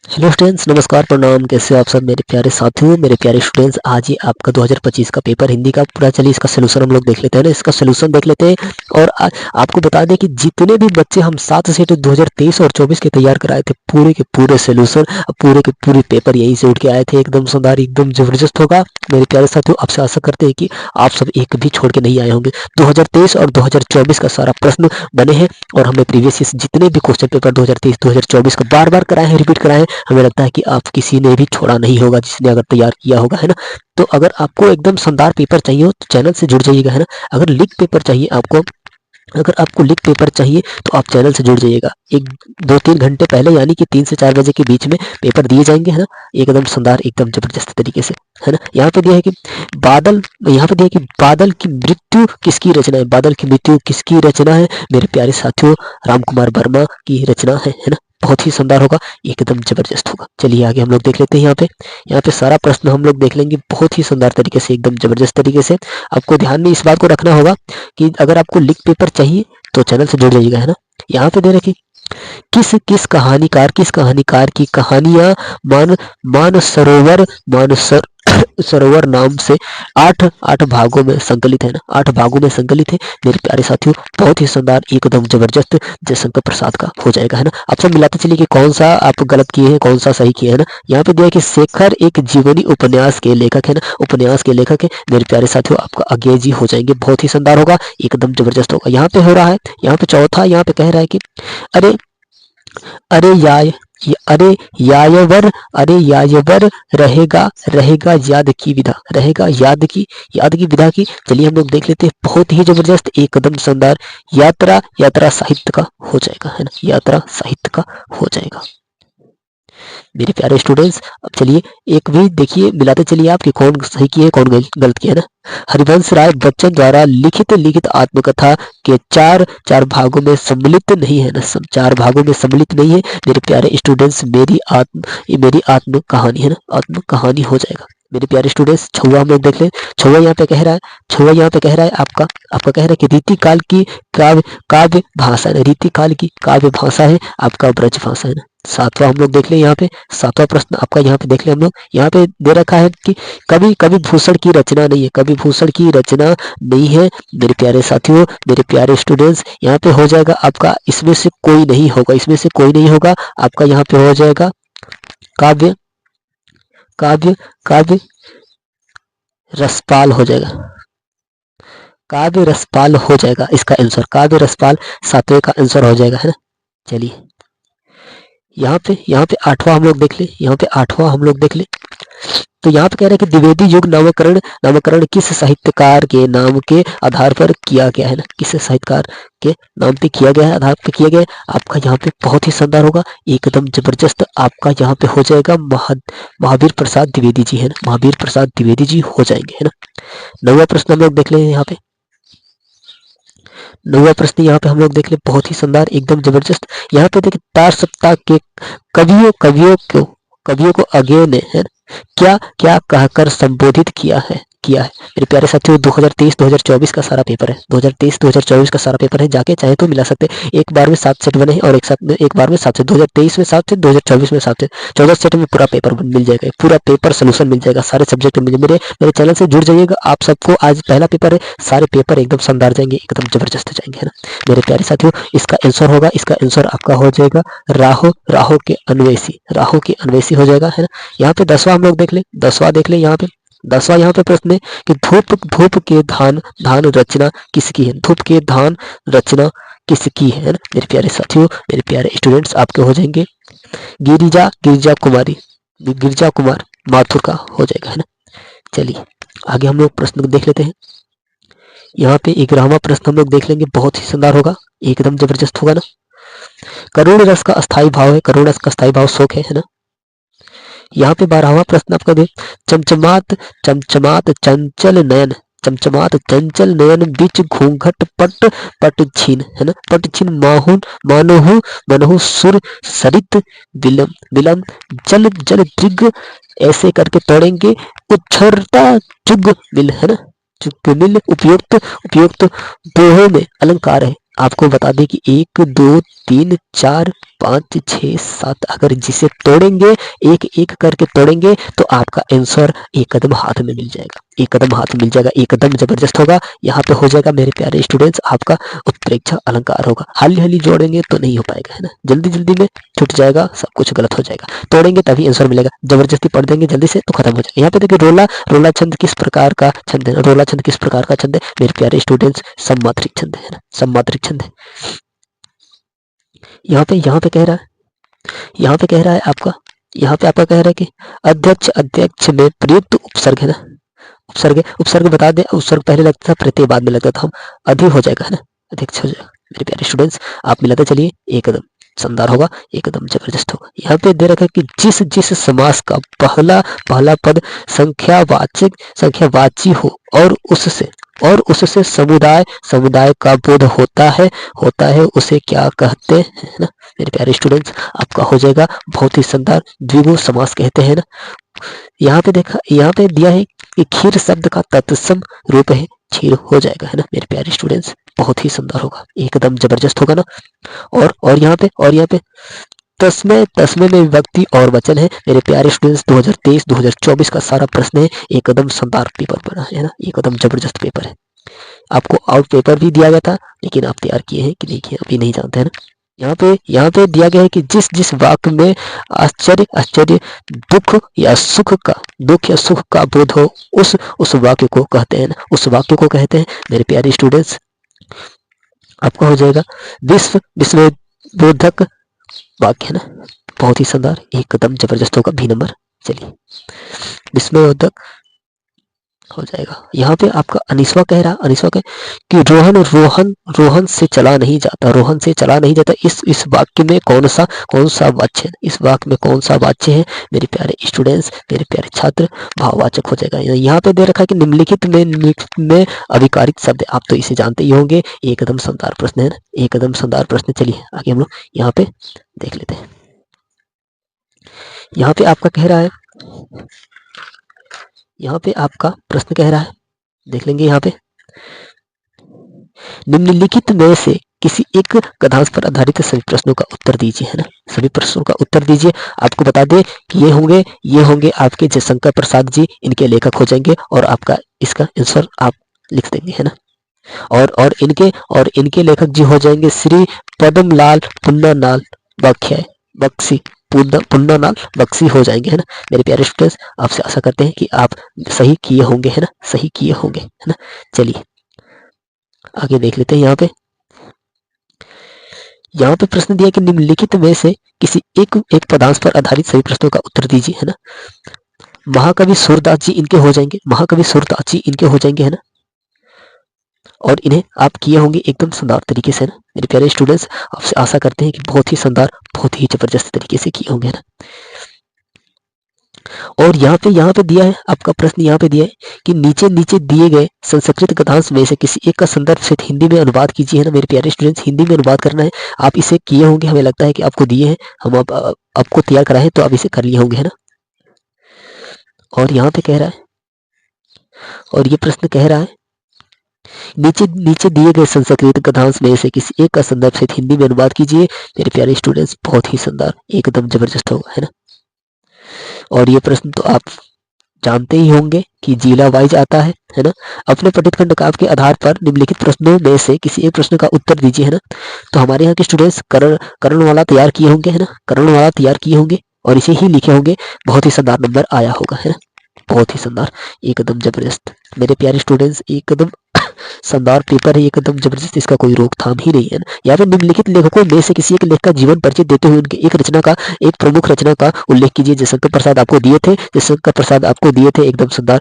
Hello students, नमस्कार, प्रणाम। कैसे हो आप सब मेरे प्यारे साथियों, मेरे प्यारे स्टूडेंट्स। आज ही आपका 2025 का पेपर हिंदी का पूरा। चलिए इसका सोल्यूशन हम लोग देख लेते हैं ना, इसका सोल्यूशन देख लेते हैं। और आपको बता दें कि जितने भी बच्चे हम 7 सेट 2023 और 24 के तैयार कराए थे, पूरे के पूरे सोल्यूशन, पूरे के पूरे पेपर यहीं से उठ के आए थे। एकदम शानदार, एकदम जबरदस्त होगा मेरे प्यारे साथियों। आपसे आशा करते हैं कि आप सब एक भी छोड़ के नहीं आए होंगे। 2023 और 2024 का सारा प्रश्न बने हैं और हमने प्रीवियस जितने भी क्वेश्चन पेपर 2023 2024 का बार बार कराए हैं, रिपीट कराए हैं। हमें लगता है कि आप किसी ने भी छोड़ा नहीं होगा जिसने अगर तैयार किया होगा, है ना। तो अगर आपको एकदम शानदार पेपर चाहिए हो तो चैनल से जुड़ जाइएगा, है ना। अगर लीक पेपर चाहिए आपको, अगर आपको लीक पेपर चाहिए तो आप चैनल से जुड़ जाइएगा। एक 2-3 घंटे पहले यानी कि 3 से 4 बजे के बीच में पेपर दिए जाएंगे, है ना। एकदम शानदार, एकदम जबरदस्त तरीके से, है ना। यहाँ पे दिया है कि बादल, यहाँ पे दिया है कि बादल की मृत्यु किसकी रचना है। बादल की मृत्यु किसकी रचना है मेरे प्यारे साथियों? राम कुमार वर्मा की रचना है ना। बहुत ही शानदार होगा, एकदम जबरदस्त होगा। चलिए आगे हम लोग देख लेते हैं। यहाँ पे सारा प्रश्न हम लोग देख लेंगे बहुत ही शानदार तरीके से, एकदम जबरदस्त तरीके से। आपको ध्यान में इस बात को रखना होगा कि अगर आपको लीक पेपर चाहिए तो चैनल से जुड़ जाइएगा, है ना। यहाँ पे दे रखी किस किस कहानीकार की कहानियां मान मान सरोवर नाम से आठ आठ भागों में संकलित है ना। 8 भागों में संकलित है मेरे प्यारे साथियों। बहुत ही शानदार, एकदम जबरदस्त, जयशंकर प्रसाद का हो जाएगा, है ना। आप सब मिलाते चलिए कि कौन सा आप गलत किए हैं, कौन सा सही किए, है ना। यहाँ पे दिया है कि शेखर एक जीवनी उपन्यास के लेखक है ना, उपन्यास के लेखक है मेरे प्यारे साथियों। आपका आगे जी हो जाएंगे, बहुत ही शानदार होगा, एकदम जबरदस्त होगा। यहाँ पे हो रहा है, यहाँ पे चौथा, यहाँ पे कह रहा है कि अरे अरे याय अरे यायवर अरे यायवर रहेगा रहेगा याद की विधा, रहेगा याद की विधा की। चलिए हम लोग देख लेते हैं, बहुत ही जबरदस्त, एकदम शानदार। यात्रा यात्रा साहित्य का हो जाएगा, है ना। यात्रा साहित्य का हो जाएगा मेरे प्यारे स्टूडेंट्स। अब चलिए एक भी देखिए, मिलाते चलिए आप कि कौन सही किए कौन गलत किया, है ना। हरिवंश राय बच्चन द्वारा लिखित लिखित आत्मकथा के चार चार भागों में सम्मिलित नहीं है ना, सब 4 भागों में सम्मिलित नहीं है मेरे प्यारे स्टूडेंट्स। ये मेरी आत्म कहानी है ना, आत्म कहानी हो जाएगा मेरे प्यारे स्टूडेंट्स। छुआ हम लोग देख ले। छुआ यहाँ पे कह रहा है, छुआ यहाँ पे कह रहा है आपका आपका कह रहा है कि रीति काल की काव्य काव्य भाषा है, रीति काल की काव्य भाषा है आपका, ब्रज भाषा है ना। 7वां हम लोग देख ले। यहाँ पे 7वां प्रश्न आपका यहाँ पे देख ले हम लोग। यहाँ पे दे रखा है कि कवि कवि भूषण की रचना नहीं है, कवि भूषण की रचना नहीं है मेरे प्यारे साथियों, मेरे प्यारे स्टूडेंट्स। यहाँ पे हो जाएगा आपका, इसमें से कोई नहीं होगा, इसमें से कोई नहीं होगा आपका। यहाँ पे हो जाएगा काव्य काव्य काव्य रसपाल हो जाएगा, काव्य रसपाल हो जाएगा इसका आंसर। काव्य रसपाल 7वें का आंसर हो जाएगा, है ना। चलिए यहाँ पे 8वां हम लोग देख ले। यहाँ पे 8वां हम लोग देख ले। तो यहाँ पे कह रहा है कि द्विवेदी युग नामकरण नामकरण किस साहित्यकार के नाम के आधार पर किया गया है ना, किस साहित्यकार के नाम पे किया गया है, आधार पे किया गया है आपका। यहाँ पे बहुत ही शानदार होगा, एकदम जबरदस्त आपका। यहाँ पे हो जाएगा महावीर प्रसाद द्विवेदी जी, है ना। महावीर प्रसाद द्विवेदी जी हो जाएंगे, है ना। 9वां प्रश्न हम लोग देख ले। यहाँ पे 9वां प्रश्न यहाँ पे हम लोग देख ले, बहुत ही शानदार, एकदम जबरदस्त। यहाँ पे देखिए, तार सप्ताह के कवियों को अज्ञेय ने, है क्या क्या कहकर संबोधित किया है मेरे प्यारे साथियों। 2023 2024 का सारा पेपर है, 2023 2024 का सारा पेपर है। जाके चाहे तो मिला सकते हैं। एक बार में 7 सेट बने हैं और एक बार में 7 सेट, 2023 में 7 सेट, 2024 में 7 सेट, 14 सेट में पूरा पेपर मिल जाएगा, पूरा पेपर सोल्यूशन मिल जाएगा, सारे सब्जेक्ट मिल जाएगा। मेरे मेरे चैनल से जुड़ जाइएगा। आप सबको आज पहला पेपर है, सारे पेपर एकदम शानदार जाएंगे, एकदम जबरदस्त जाएंगे, है ना मेरे प्यारे साथियों। इसका आंसर होगा, इसका आंसर आपका हो जाएगा राहो राहो के अन्वेषी, राहो के अन्वेषी हो जाएगा, है ना। यहाँ पे 10वां हम लोग देख ले, 10वां देख ले। यहाँ पे 10वां यहाँ पे प्रश्न है कि धूप धूप के धान धान रचना किसकी है, धूप के धान रचना किसकी है ना मेरे प्यारे साथियों, मेरे प्यारे स्टूडेंट्स। आपके हो जाएंगे गिरिजा गिरिजा कुमारी, गिरिजा कुमार माथुर का हो जाएगा, है ना। चलिए आगे हम लोग प्रश्न देख लेते हैं। यहाँ पे 11वां प्रश्न हम लोग देख लेंगे, बहुत ही शानदार होगा, एकदम जबरदस्त होगा ना। करुण रस का अस्थाई भाव है, करुण रस का अस्थाई भाव शोक है ना। यहाँ पे 12वां प्रश्न आपका दे, चमचमात चमचमात चंचल नयन, चमचमात चंचल नयन बीच घूंघट पट पट छीन, है ना। पट छीन माहुन मानहु मनहु सुर सरित विलम विलम जल जल दृग, ऐसे करके तोड़ेंगे उच्छरता चुग मिल, है ना। चुग मिल उपयुक्त उपयुक्त दोहों में अलंकार है, आपको बता दें कि 1 2 3 4 5 6 7 अगर जिसे तोड़ेंगे, एक एक करके तोड़ेंगे तो आपका आंसर एक कदम हाथ में मिल जाएगा, एक कदम हाथ मिल जाएगा, एकदम जबरदस्त होगा। यहाँ पे हो जाएगा मेरे प्यारे स्टूडेंट्स, आपका उत्प्रेक्षा अलंकार होगा। हाली हाली जोड़ेंगे तो नहीं हो पाएगा, है ना, जल्दी जल्दी में छूट जाएगा, सब कुछ गलत हो जाएगा। तोड़ेंगे तभी आंसर मिलेगा, जबरदस्ती पढ़ देंगे जल्दी से तो खत्म हो जाएगा। यहाँ पे देखिए रोला, रोला छंद किस प्रकार का छंद है, रोला छंद किस प्रकार का छंद है मेरे प्यारे स्टूडेंट्स, सम्मात्रिक छंद है ना, सम्मात्रिक छंद है। यहाँ पे कह रहा है, यहाँ पे कह रहा है आपका, यहाँ पे आपका कह रहा है कि अध्यक्ष, अध्यक्ष में प्रयुक्त उपसर्ग है ना, उपसर्ग है, उपसर्ग बता दें, उपसर्ग पहले लगता था, प्रत्यय बाद में लगता था, हम अधि हो जाएगा, है ना, अध्यक्ष हो जाएगा। मेरे प्यारे स्टूडेंट्स आप मिलाते चलिए, एकदम शानदार होगा, एकदम जबरदस्त होगा। यहाँ पे दे रखा है कि जिस जिस समास का पहला पहला पद संख्यावाचक संख्यावाची हो और उससे समुदाय समुदाय का बोध होता है उसे क्या कहते हैं ना मेरे प्यारे स्टूडेंट्स, आपका हो जाएगा बहुत ही शानदार, द्विगु समास कहते हैं ना। यहाँ पे देखा, यहाँ पे दिया है कि खीर शब्द का तत्सम रूप है क्षीर हो जाएगा, है ना मेरे प्यारे स्टूडेंट्स, बहुत ही शानदार होगा, एकदम जबरदस्त होगा ना। और यहाँ पे तस्मय, तस्मय में विभक्ति और वचन है मेरे प्यारे स्टूडेंट्स। 2023-2024 का सारा प्रश्न है, एकदम शानदार पेपर बना है ना, एकदम जबरदस्त पेपर है। आपको आउट पेपर भी दिया गया था, लेकिन आप तैयार किए हैं कि नहीं किए अभी नहीं जानते हैं ना। यहाँ पे दिया गया है कि जिस जिस वाक्य में आश्चर्य आश्चर्य दुख या सुख का बोध हो उस वाक्य को कहते हैं ना, उस वाक्य को कहते हैं मेरे प्यारे स्टूडेंट्स। आपका हो जाएगा विस्मयबोधक वाक्य, है ना, बहुत ही शानदार, एकदम जबरदस्त होगा बी नंबर। चलिए विस्मयबोधक हो जाएगा। यहाँ पे आपका अनिस्वा कह रहा, अनिस्वा कह कि रोहन से चला नहीं जाता, रोहन से चला नहीं जाता, इस वाक्य में कौन सा वाच्य है, इस वाक्य में कौन सा वाच्य है मेरे प्यारे स्टूडेंट्स, मेरे प्यारे छात्र, भाववाचक हो जाएगा। यहाँ पे दे रखा है कि निम्नलिखित में अभिकारिक शब्द, आप तो इसे जानते ही होंगे, एकदम शानदार प्रश्न है ना, एकदम शानदार प्रश्न। चलिए आगे हम लोग यहाँ पे देख लेते हैं। यहाँ पे आपका कह रहा है, यहाँ पे आपका प्रश्न कह रहा है, देख लेंगे यहाँ पे, निम्नलिखित में से किसी एक कथांश पर आधारित सभी प्रश्नों का उत्तर दीजिए, है ना, सभी प्रश्नों का उत्तर दीजिए। आपको बता दें कि ये होंगे आपके जयशंकर प्रसाद जी, इनके लेखक हो जाएंगे, और आपका इसका आंसर आप लिख देंगे, है ना। और इनके लेखक जी हो जाएंगे श्री पद्मलाल पुन्नालाल बख्शी पुन्नालाल बख्शी हो जाएंगे, है ना मेरे प्यारे स्टूडेंट्स। आपसे आशा करते हैं कि आप सही किए होंगे, है ना, सही किए होंगे, है ना। चलिए आगे देख लेते हैं। यहाँ पे प्रश्न दिया कि निम्नलिखित में से किसी एक पदांश पर आधारित सभी प्रश्नों का उत्तर दीजिए, है ना। महाकवि सूरदास जी इनके हो जाएंगे, महाकवि सूरदास जी इनके हो जाएंगे, है ना, और इन्हें आप किए होंगे एकदम शानदार तरीके से, ना मेरे प्यारे स्टूडेंट्स। आपसे आशा करते हैं कि बहुत ही शानदार, बहुत ही जबरदस्त तरीके से किए होंगे, ना। और यहाँ पे दिया है आपका प्रश्न, यहाँ पे दिया है कि नीचे दिए गए संस्कृत गद्यांश में से किसी एक का संदर्भ से हिंदी में अनुवाद कीजिए, है ना मेरे प्यारे स्टूडेंट्स। हिंदी में अनुवाद करना है, आप इसे किए होंगे, हमें लगता है कि आपको दिए हैं, हम आपको तैयार कराए तो आप इसे कर लिए होंगे, है ना। और यहाँ पे कह रहा है, और ये प्रश्न कह रहा है नीचे दिए गए संस्कृत गद्यांश में से किसी एक का संदर्भ से हिंदी में अनुवाद कीजिए मेरे प्यारे स्टूडेंट्स। बहुत ही शानदार, एकदम जबरदस्त होगा, है ना। और ये प्रश्न तो आप जानते ही होंगे कि जिला वाइज आता है ना। अपने पठित खंड काव्य के आधार पर निम्नलिखित प्रश्नों में से किसी एक प्रश्न का उत्तर दीजिए, है ना। तो हमारे यहाँ के स्टूडेंट्स करण वाला तैयार किए होंगे, है ना, करण वाला तैयार किए होंगे और इसे ही लिखे होंगे, बहुत ही शानदार नंबर आया होगा, है ना, बहुत ही शानदार, एकदम जबरदस्त मेरे प्यारे स्टूडेंट्स, एकदम शानदार पेपर है, एकदम जबरदस्त, इसका कोई रोकथाम ही नहीं है ना। यहाँ पे निम्नलिखित लेखकों में से किसी एक लेखक का जीवन परिचय देते हुए उनके एक प्रमुख रचना का उल्लेख कीजिए। जयशंकर प्रसाद आपको दिए थे, एकदम शानदार।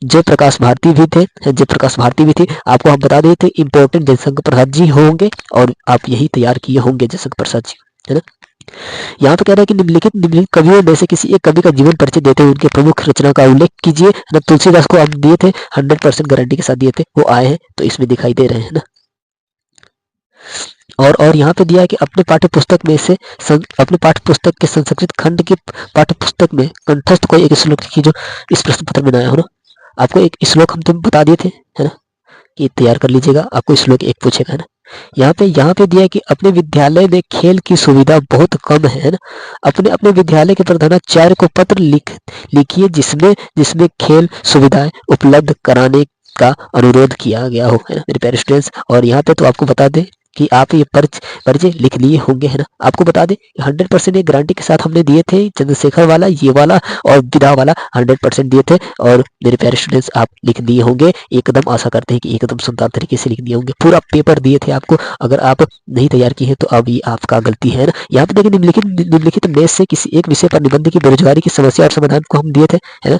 जयप्रकाश भारती भी थे, जयप्रकाश भारती भी थे, आपको हम बता देते इंपॉर्टेंट जयशंकर प्रसाद जी होंगे और आप यही तैयार किए होंगे जयशंकर प्रसाद जी, है ना। यहाँ पे कह रहा है कि निम्नलिखित कवियों में से किसी एक कवि का जीवन परिचय देते हुए उनके प्रमुख रचना का उल्लेख कीजिए, है ना। तुलसीदास को आप दिए थे, 100% गारंटी के साथ दिए थे, वो आए हैं तो इसमें दिखाई दे रहे हैं ना। और यहाँ पे दिया है कि अपने पाठ्य पुस्तक के संस्कृत खंड की पाठ्य पुस्तक में कंठस्थ कोई एक श्लोक की जो इस प्रश्न पत्र में आया हो ना। आपको एक श्लोक हम तुम बता दिए थे, है ना, कि तैयार कर लीजिएगा, आपको श्लोक एक पूछेगा, है ना। यहाँ पे दिया है कि अपने विद्यालय में खेल की सुविधा बहुत कम है ना। अपने अपने विद्यालय के प्रधानाचार्य को पत्र लिखिए जिसमें जिसमें खेल सुविधाएं उपलब्ध कराने का अनुरोध किया गया हो, है ना मेरे प्यारे स्टूडेंट्स। और यहाँ पे तो आपको बता दें कि आप ये पर्चे लिख लिए होंगे, है ना। आपको बता दें 100% ये गारंटी के साथ हमने दिए थे, चंद्रशेखर वाला, ये वाला और विदा वाला 100% दिए थे। और मेरे प्यारे स्टूडेंट्स आप लिख दिए होंगे, एकदम आशा करते हैं कि एकदम शानदार तरीके से लिख दिए होंगे। पूरा पेपर दिए थे आपको, अगर आप नहीं तैयार किए हैं तो अब ये आपका गलती है ना। यहाँ पे देखिए निम्नलिखित में से किसी एक विषय पर निबंध की बेरोजगारी की समस्या और समाधान को हम दिए थे, है ना।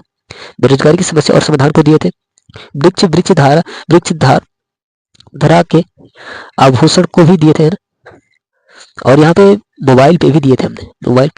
बेरोजगारी की समस्या और समाधान को दिए थे। वृक्ष धरा के आभूषण को भी दिए थे, है ना। और यहाँ पे मोबाइल पे भी दिए थे हमने,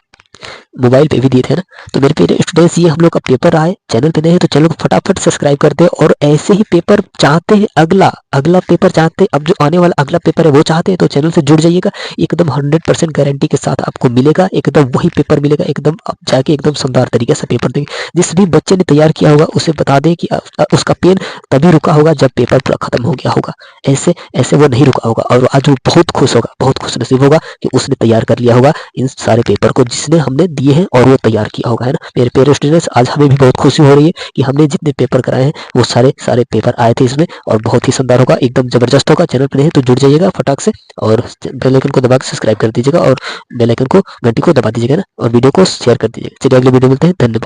मोबाइल पे भी दिए थे ना। तो मेरे प्यारे स्टूडेंट्स ये हम लोग का पेपर रहा है। चैनल पे नए हैं तो चैनल को फटाफट सब्सक्राइब कर दे। और ऐसे ही पेपर चाहते हैं, अगला पेपर चाहते हैं, अब जो आने वाला अगला पेपर है वो चाहते हैं तो चैनल से जुड़ जाइएगा। एकदम 100% गारंटी के साथ आपको मिलेगा, एकदम वही पेपर मिलेगा, एकदम आप जाके एकदम शानदार तरीके से पेपर देंगे। जिस भी बच्चे ने तैयार किया होगा उसे बता दें कि उसका पेन तभी रुका होगा जब पेपर पूरा खत्म हो गया होगा, ऐसे ऐसे वो नहीं रुका होगा। और आज वो बहुत खुश होगा, बहुत खुश नसीब होगा कि उसने तैयार कर लिया होगा इन सारे पेपर को जिसने हमने दिए हैं और वो तैयार किया होगा, है ना। मेरे प्यारे स्टूडेंट्स आज हमें भी बहुत खुशी हो रही है कि हमने जितने पेपर कराए हैं वो सारे पेपर आए थे इसमें, और बहुत ही शानदार होगा, एकदम जबरदस्त होगा। चैनल पर नहीं तो जुड़ जाइएगा फटाक से, और बेल आइकन को दबा के सब्सक्राइब कर दीजिएगा, और बेल आइकन को घंटी को दबा दीजिएगा ना, और वीडियो को शेयर कर दीजिएगा। चलिए अगले वीडियो मिलते हैं, धन्यवाद।